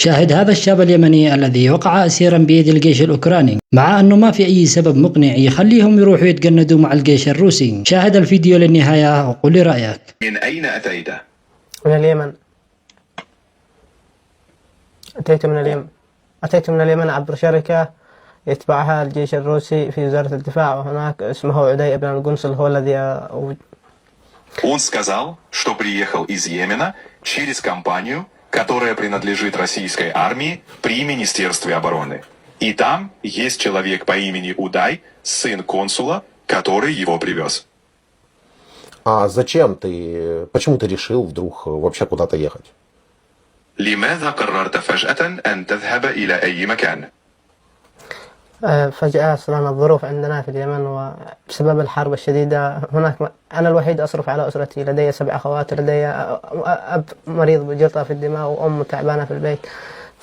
شاهد هذا الشاب اليمني الذي وقع أسيرا بيد الجيش الأوكراني، مع أنه ما في أي سبب مقنع يخليهم يروحوا يتجندوا مع الجيش الروسي. شاهد الفيديو للنهاية وقل لي رأيك. من أين أتيت؟ من اليمن. أتيت من اليمن عبر شركة يتبعها الجيش الروسي في وزارة الدفاع، وهناك اسمه عدي ابن القنصل هو الذي Он сказал, что приехал из Йемена через компанию, которая принадлежит российской армии при Министерстве обороны. И там есть человек по имени Удай, сын консула, который его привез. А почему ты решил вдруг вообще куда-то ехать? لماذا قررت فجأة أن تذهب إلى أي مكان؟ فجأة صارت الظروف عندنا في اليمن وبسبب الحرب الشديدة. أنا الوحيد أصرف على أسرتي، لدي 7 أخوات، لدي أب مريض بجلطة في الدماغ وأم تعبانة في البيت.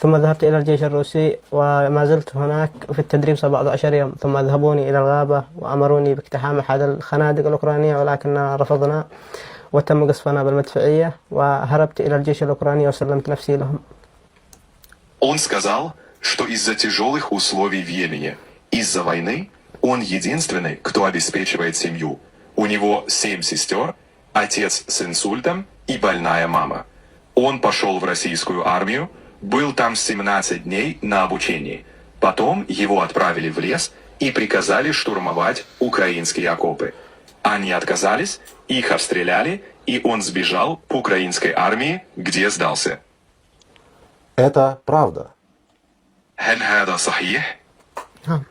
ثم ذهبت إلى الجيش الروسي وما زلت هناك في التدريب 17 يوم، ثم ذهبوني إلى الغابة وأمروني باقتحام أحد الخنادق الأوكرانية ولكننا رفضنا وتم قصفنا بالمدفعية، وهربت إلى الجيش الأوكراني وسلمت نفسي لهم. Он сказал, что из-за тяжелых условий в Йемене, из-за войны, он единственный, кто обеспечивает семью. У него 7 сестер, отец с инсультом и больная мама. Он пошел в российскую армию, был там 17 дней на обучении. Потом его отправили в лес и приказали штурмовать украинские окопы. Они отказались, их обстреляли, и он сбежал к украинской армии, где сдался. Это правда. هل هذا صحيح؟ نعم.